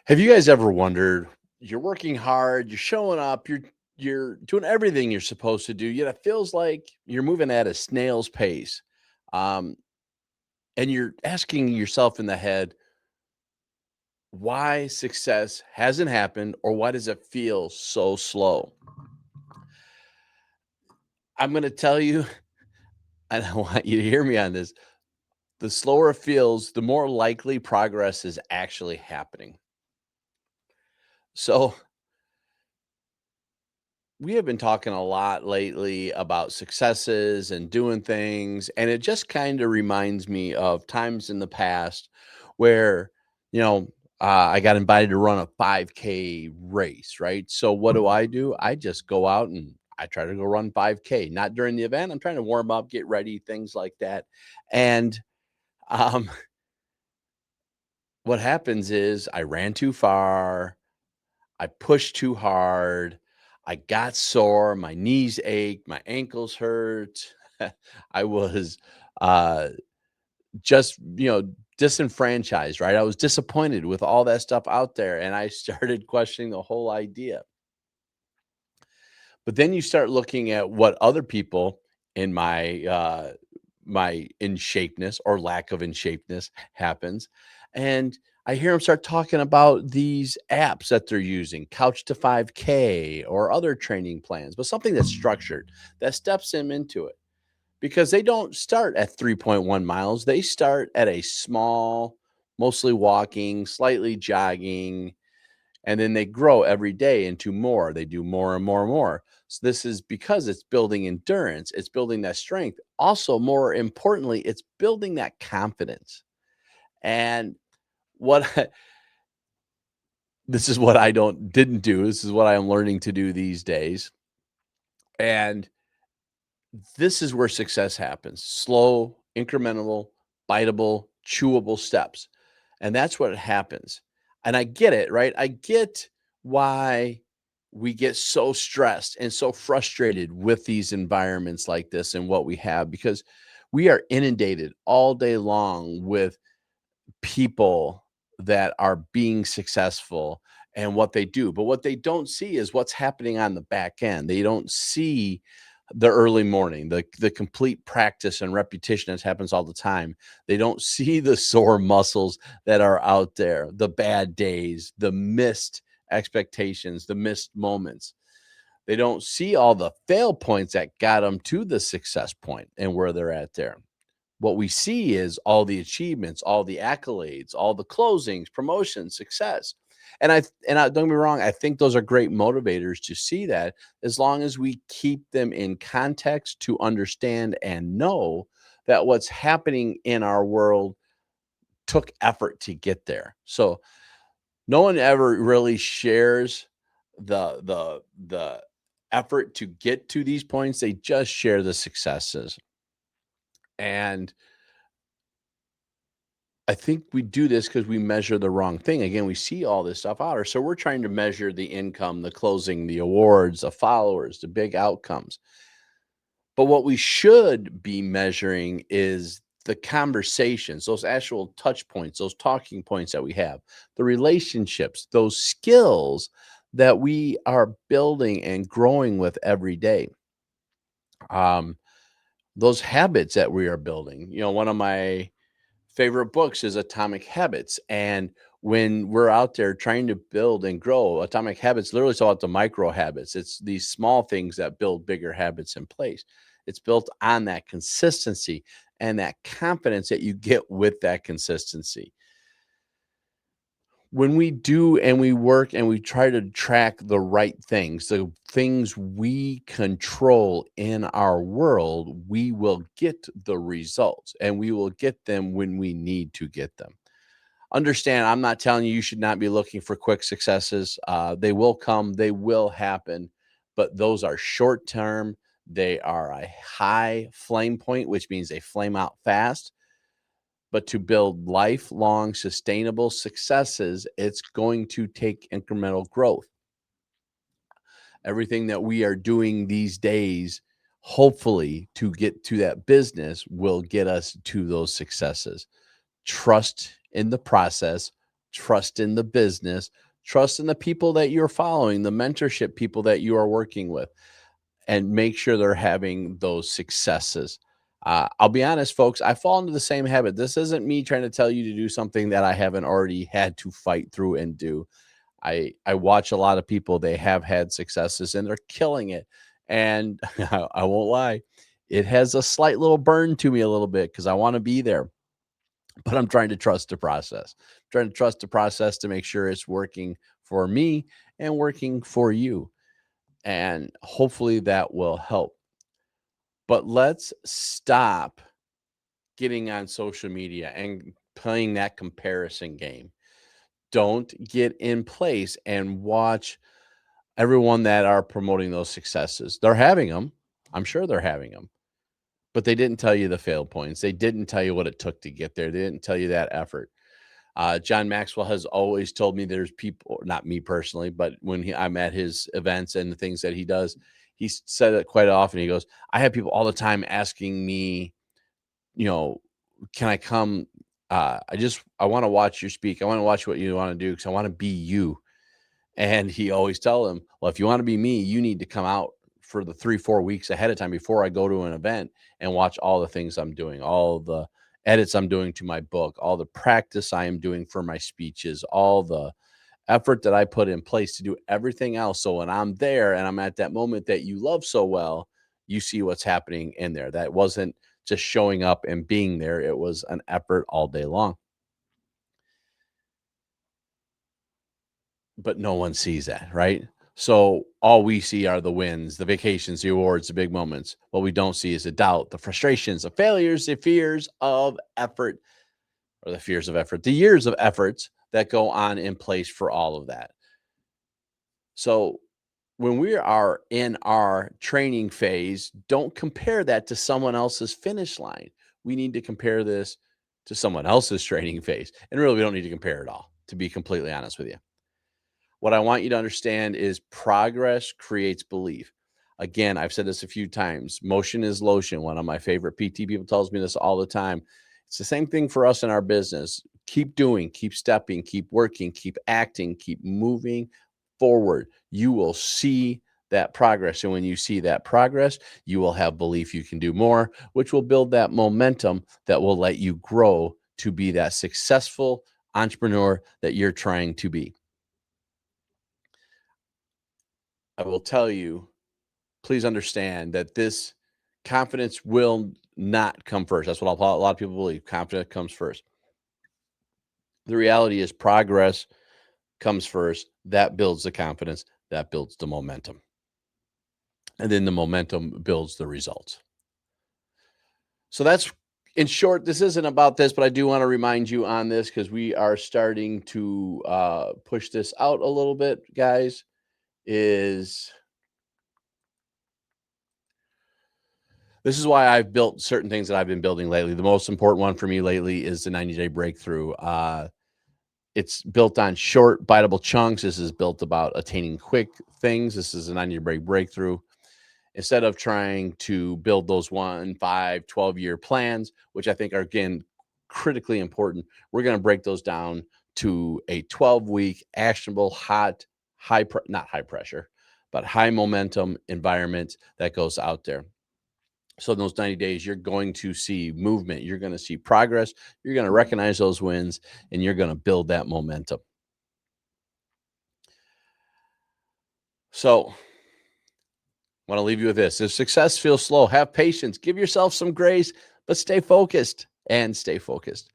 Have you guys ever wondered, you're working hard, you're showing up, you're doing everything you're supposed to do, yet it feels like you're moving at a snail's pace. Um, and you're asking yourself in the head why success hasn't happened or why does it feel so slow? I'm going to tell you, and I want you to hear me on this. The slower it feels, the more likely progress is actually happening. So, we have been talking a lot lately about successes and doing things, and it just kind of reminds me of times in the past where, you know, I got invited to run a 5K race, right? So what do? I just go out and I try to go run 5K, not during the event. I'm trying to warm up, get ready, things like that. And um, what happens is I ran too far. I pushed too hard. I got sore. My knees ached. My ankles hurt. I was uh, just, disenfranchised, right? I was disappointed with all that stuff out there. And I started questioning the whole idea. But then you start looking at what other people in my in shapeness or lack of in shapeness happens. And I hear them start talking about these apps that they're using, Couch to 5K or other training plans, but something that's structured that steps them into it because they don't start at 3.1 miles. They start at a small, mostly walking, slightly jogging, and then they grow every day into more. They do more and more and more. So this is because it's building endurance, it's building that strength. Also, more importantly, it's building that confidence. And what this is what I don't didn't do. This is what I am learning to do these days. And this is where success happens. Slow, incremental, biteable, chewable steps. And that's what happens. And I get it, right? I get why we get so stressed and so frustrated with these environments like this and what we have because we are inundated all day long with people that are being successful and what they do. But what they don't see is what's happening on the back end. They don't see the early morning, the complete practice and repetition that happens all the time. They don't see the sore muscles that are out there, the bad days, the missed expectations, the missed moments. They don't see all the fail points that got them to the success point and where they're at there. What we see is all the achievements, all the accolades, all the closings, promotions, success. And I don't get me wrong, I think those are great motivators to see that as long as we keep them in context to understand and know that what's happening in our world took effort to get there. So no one ever really shares the effort to get to these points. They just share the successes. And I think we do this because we measure the wrong thing. Again, we see all this stuff out there. So we're trying to measure the income, the closing, the awards, the followers, the big outcomes. But what we should be measuring is the conversations, those actual touch points, those talking points that we have, the relationships, those skills that we are building and growing with every day. Um, those habits that we are building. One of my favorite books is Atomic Habits. And when we're out there trying to build and grow, Atomic Habits literally is all about the micro habits. It's these small things that build bigger habits in place. It's built on that consistency and that confidence that you get with that consistency. When we do and we work and we try to track the right things, the things we control in our world, we will get the results and we will get them when we need to get them. Understand, I'm not telling you you should not be looking for quick successes. They will come, they will happen, but those are short term. They are a high flame point, which means they flame out fast. But to build lifelong sustainable successes, it's going to take incremental growth. Everything that we are doing these days, hopefully, to get to that business will get us to those successes. Trust in the process, trust in the business, trust in the people that you're following, the mentorship people that you are working with, and make sure they're having those successes. I'll be honest, folks, I fall into the same habit. This isn't me trying to tell you to do something that I haven't already had to fight through and do. I watch a lot of people, they have had successes and they're killing it. And I won't lie, it has a slight little burn to me a little bit because I want to be there, but I'm trying to trust the process. Trying to trust the process to make sure it's working for me and working for you. And hopefully that will help. But let's stop getting on social media and playing that comparison game. Don't get in place and watch everyone that are promoting those successes. They're having them. I'm sure they're having them, but they didn't tell you the fail points. They didn't tell you what it took to get there. They didn't tell you that effort. John Maxwell has always told me there's people, not me personally, but when I'm at his events and the things that he does, he said it quite often. He goes, I have people all the time asking me, you know, can I come? I want to watch you speak. I want to watch what you want to do because I want to be you. And he always tell them, well, if you want to be me, you need to come out for the 3-4 weeks ahead of time before I go to an event and watch all the things I'm doing, all the edits I'm doing to my book, all the practice I am doing for my speeches, all the effort that I put in place to do everything else. So when I'm there and I'm at that moment that you love so well, you see what's happening in there. That wasn't just showing up and being there. It was an effort all day long. But no one sees that, right? So all we see are the wins, the vacations, the awards, the big moments. What we don't see is the doubt, the frustrations, the failures, the fears of effort, or the fears of effort, the years of efforts that go on in place for all of that. So when we are in our training phase, don't compare that to someone else's finish line. We need to compare this to someone else's training phase. And really, we don't need to compare it all, to be completely honest with you. What I want you to understand is progress creates belief. Again, I've said this a few times. Motion is lotion. One of my favorite PT people tells me this all the time. It's the same thing for us in our business. Keep doing, keep stepping, keep working, keep acting, keep moving forward. You will see that progress. And when you see that progress, you will have belief you can do more, which will build that momentum that will let you grow to be that successful entrepreneur that you're trying to be. I will tell you, please understand that this confidence will not come first. That's what a lot of people believe. Confidence comes first. The reality is progress comes first. That builds the confidence. That builds the momentum. And then the momentum builds the results. So that's in short. This isn't about this, but I do want to remind you on this because we are starting to push this out a little bit, guys. This is why I've built certain things that I've been building lately. The most important one for me lately is the 90-day breakthrough. It's built on short, biteable chunks. This is built about attaining quick things. This is a 90-day breakthrough. Instead of trying to build those 1, 5, 12-year plans, which I think are, again, critically important, we're going to break those down to a 12-week, actionable, not high pressure, but high momentum environment that goes out there. So in those 90 days, you're going to see movement. You're going to see progress. You're going to recognize those wins, and you're going to build that momentum. So I want to leave you with this. If success feels slow, have patience. Give yourself some grace, but stay focused and stay focused.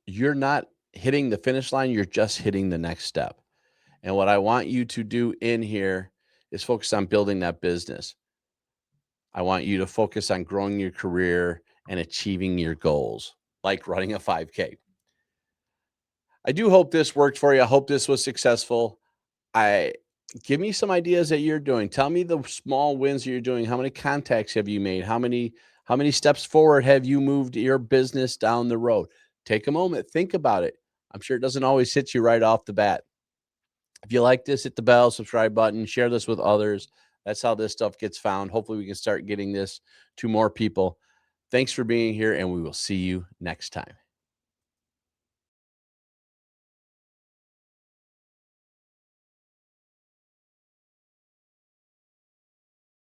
You're not hitting the finish line. You're just hitting the next step. And what I want you to do in here is focus on building that business. I want you to focus on growing your career and achieving your goals, like running a 5K. I do hope this worked for you. I hope this was successful. I Give me some ideas that you're doing. Tell me the small wins you're doing. How many contacts have you made? How many steps forward have you moved your business down the road? Take a moment, think about it. I'm sure it doesn't always hit you right off the bat. If you like this, hit the bell, subscribe button, share this with others. That's how this stuff gets found. Hopefully we can start getting this to more people. Thanks for being here, and we will see you next time.